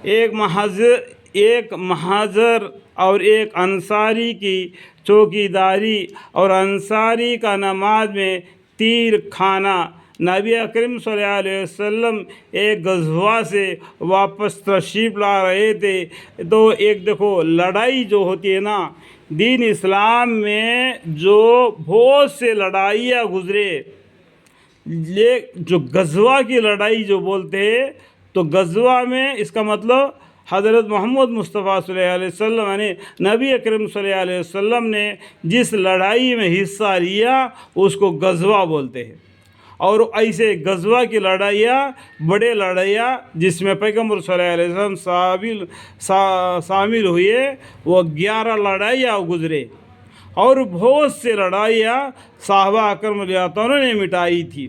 ایک مہاجر اور ایک انصاری کی چوکیداری اور انصاری کا نماز میں تیر کھانا۔ نبی اکرم صلی اللہ علیہ وسلم ایک غزوہ سے واپس تشریف لا رہے تھے، تو ایک دیکھو لڑائی جو ہوتی ہے نا، دین اسلام میں جو بہت سے لڑائیاں گزرے، یہ جو غزوہ کی لڑائی جو بولتے ہیں، تو غزوہ میں اس کا مطلب حضرت محمد مصطفیٰ صلی اللہ علیہ وسلم یعنی نبی اکرم صلی اللہ علیہ وسلم نے جس لڑائی میں حصہ لیا اس کو غزوہ بولتے ہیں۔ اور ایسے غزوہ کی لڑائیاں بڑے لڑائیاں جس میں پیغمبر صلی اللہ علیہ وسلم شامل ہوئے، وہ 11 لڑائیاں گزرے، اور بہت سے لڑائیاں صحابہ اکرام رضی اللہ عنہ نے مٹائی تھی۔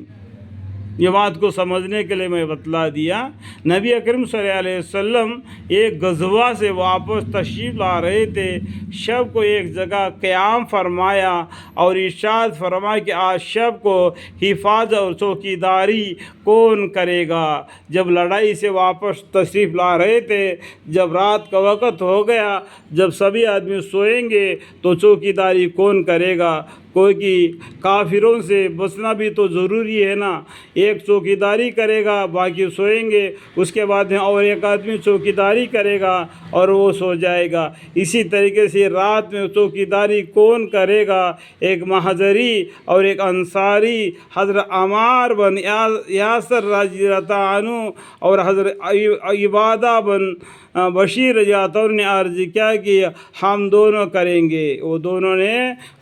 یہ بات کو سمجھنے کے لیے میں بتلا دیا۔ نبی اکرم صلی اللہ علیہ وسلم ایک غزوہ سے واپس تشریف لا رہے تھے، شب کو ایک جگہ قیام فرمایا اور ارشاد فرمایا کہ آج شب کو حفاظت اور چوکیداری کون کرے گا۔ جب لڑائی سے واپس تشریف لا رہے تھے، جب رات کا وقت ہو گیا، جب سبھی آدمی سوئیں گے تو چوکیداری کون کرے گا؟ کوئی کافروں سے بچنا بھی تو ضروری ہے نا۔ ایک چوکیداری کرے گا، باقی سوئیں گے، اس کے بعد میں اور ایک آدمی چوکیداری کرے گا اور وہ سو جائے گا۔ اسی طریقے سے رات میں چوکیداری کون کرے گا؟ ایک مہاجری اور ایک انصاری، حضرت عمار بن یاسر رضی اللہ عنہ اور حضرت عبادہ بن بشیر رضی اللہ عنہ نے عرض کیا کہ ہم دونوں کریں گے۔ وہ دونوں نے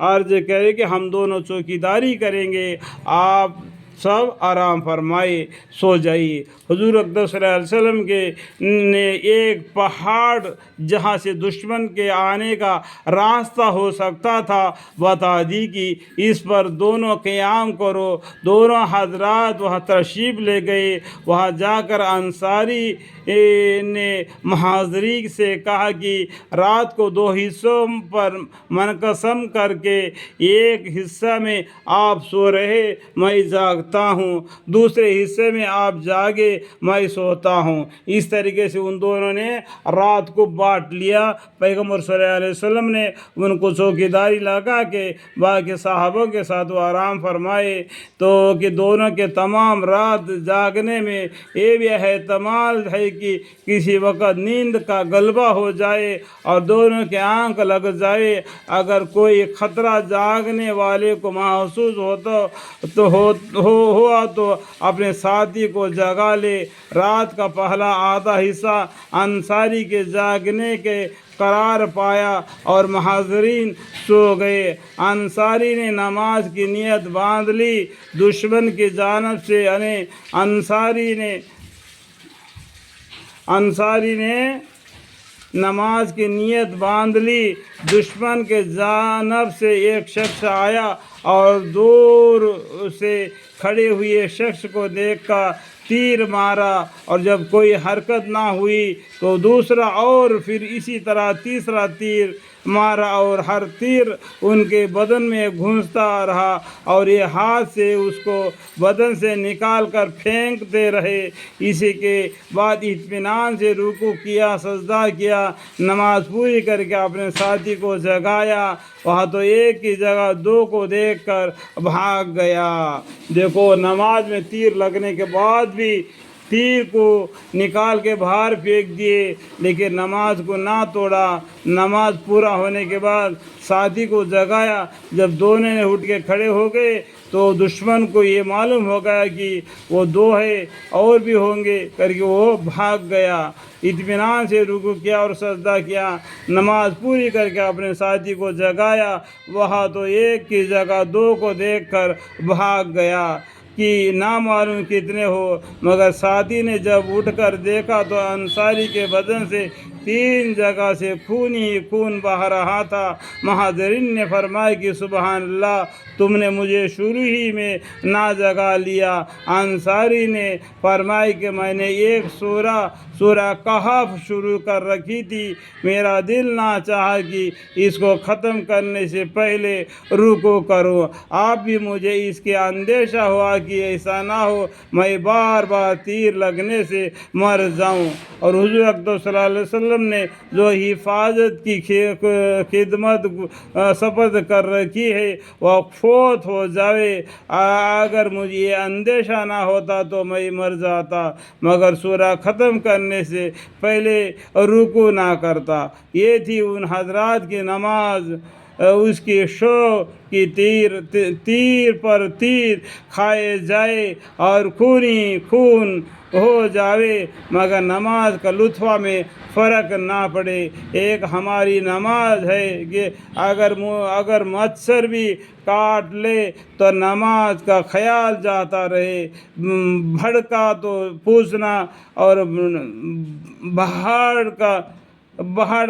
عرض کرے کہ ہم دونوں چوکیداری کریں گے، آپ سب آرام فرمائے، سو جائیے۔ حضور اقدس صلی اللہ علیہ وسلم نے ایک پہاڑ جہاں سے دشمن کے آنے کا راستہ ہو سکتا تھا بتا دی کہ اس پر دونوں قیام کرو۔ دونوں حضرات وہاں تشریف لے گئے۔ وہاں جا کر انصاری نے مہاجری سے کہا کہ رات کو 2 حصوں پر منقسم کر کے ایک حصہ میں آپ سو رہے، میں جاگتا ہوں، دوسرے حصے میں آپ جاگے، میں سوتا ہوں۔ اس طریقے سے ان دونوں نے رات کو بانٹ لیا۔ پیغمبر صلی اللہ علیہ وسلم نے ان کو چوکیداری لگا کے باقی صحابوں کے ساتھ وہ آرام فرمائے، تو کہ دونوں کے تمام رات جاگنے میں یہ بھی احتمال ہے کہ کسی وقت نیند کا غلبہ ہو جائے اور دونوں کے آنکھ لگ جائے۔ اگر کوئی خطرہ جاگنے والے کو محسوس ہوا تو اپنے ساتھی کو جگا لے۔ رات کا پہلا آدھا حصہ انصاری کے جاگنے کے قرار پایا اور مہاجرین سو گئے۔ انصاری نے نماز کی نیت باندھ لی۔ دشمن کی جانب سے یعنی انصاری نے نماز کی نیت باندھ لی۔ دشمن کے جانب سے ایک شخص آیا اور دور سے کھڑے ہوئے شخص کو دیکھ کر تیر مارا، اور جب کوئی حرکت نہ ہوئی تو دوسرا اور پھر اسی طرح تیسرا تیر مارا، اور ہر تیر ان کے بدن میں گھستا رہا اور یہ ہاتھ سے اس کو بدن سے نکال کر پھینکتے رہے۔ اسی کے بعد اطمینان سے رکوع کیا، سجدہ کیا، نماز پوری کر کے اپنے ساتھی کو جگایا۔ وہاں تو ایک کی جگہ 2 کو دیکھ کر بھاگ گیا۔ دیکھو نماز میں تیر لگنے کے بعد بھی تیر کو نکال کے باہر پھینک دیے، لیکن نماز کو نہ توڑا۔ نماز پورا ہونے کے بعد ساتھی کو جگایا۔ جب دونوں نے اٹھ کے کھڑے ہو گئے تو دشمن کو یہ معلوم ہو گیا کہ وہ 2 ہے اور بھی ہوں گے کر کے وہ بھاگ گیا۔ اطمینان سے رکوع کیا اور سجدہ کیا، نماز پوری کر کے اپنے ساتھی کو جگایا۔ وہاں تو ایک کی جگہ 2 کو دیکھ کر بھاگ گیا کہ نہ معلوم کتنے ہو، مگر ساتھی نے جب اٹھ کر دیکھا تو انصاری کے بدن سے 3 جگہ سے خون ہی خون بہہ رہا تھا۔ مہاجرین نے فرمایا کہ سبحان اللہ، تم نے مجھے شروع ہی میں نہ جگا لیا۔ انصاری نے فرمایا کہ میں نے ایک سورہ کہف شروع کر رکھی تھی، میرا دل نہ چاہا کہ اس کو ختم کرنے سے پہلے رکوع کروں۔ آپ بھی مجھے اس کے اندیشہ ہوا کہ ایسا نہ ہو میں بار بار تیر لگنے سے مر جاؤں۔ اور حضور اقدس صلی اللہ علیہ وسلم نے جو حفاظت کی خدمت سپرد کر رکھی ہے وہ فوت ہو جاوے، اگر مجھے یہ اندیشہ نہ ہوتا تو میں مر جاتا، مگر سورہ ختم کرنے سے پہلے رکوع نہ کرتا۔ یہ تھی ان حضرات کی نماز، اس کی شو کی تیر پر تیر کھائے جائے اور خونی خون ہو جاوے، مگر نماز کا لطفہ میں فرق نہ پڑے۔ ایک ہماری نماز ہے کہ اگر مچھر بھی کاٹ لے تو نماز کا خیال جاتا رہے، بھڑکا تو پوچھنا اور بہاڑ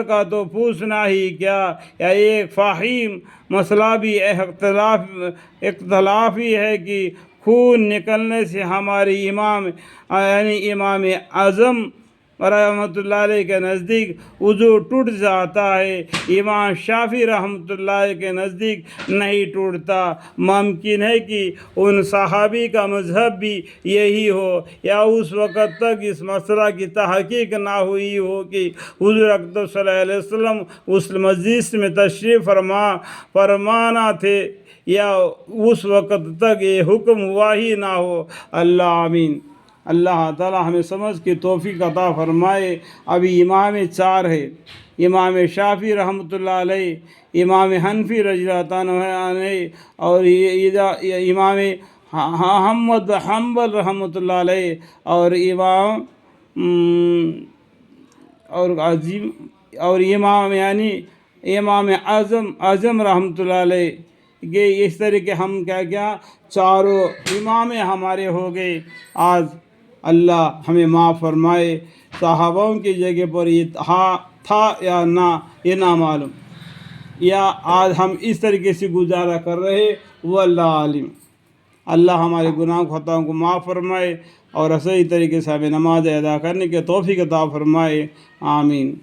کا تو پوچھنا ہی کیا۔ یا ایک فاہم مسئلہ بھی اختلافی ہے کہ خون نکلنے سے ہمارے امام اعظم رحمۃ اللہ علیہ کے نزدیک وضو ٹوٹ جاتا ہے، امام شافعی رحمۃ اللہ علیہ کے نزدیک نہیں ٹوٹتا۔ ممکن ہے کہ ان صحابی کا مذہب بھی یہی ہو، یا اس وقت تک اس مسئلہ کی تحقیق نہ ہوئی ہو کہ حضور اقدس صلی اللہ علیہ وسلم اس مجلس میں تشریف فرمانا تھے، یا اس وقت تک یہ حکم ہوا ہی نہ ہو۔ اللہ آمین۔ اللہ تعالی ہمیں سمجھ کی توفیق عطا فرمائے۔ ابھی امام 4 ہے، امام شافعی رحمۃ اللہ علیہ، امام حنفی رضی اللہ عنہ، اور امام احمد حنبل رحمۃ اللہ علیہ، اور امام اعظم رحمۃ اللہ علیہ، کہ اس طرح کے ہم کیا چاروں امام ہمارے ہو گئے۔ آج اللہ ہمیں معاف فرمائے۔ صحابوں کی جگہ پر یہ تھا یا نہ یہ نہ معلوم، یا آج ہم اس طریقے سے گزارا کر رہے، وہ اللہ عالم۔ اللہ ہمارے گناہ خطاؤں کو معاف فرمائے اور صحیح طریقے سے ہمیں نماز ادا کرنے کے توفیق عطا فرمائے۔ آمین۔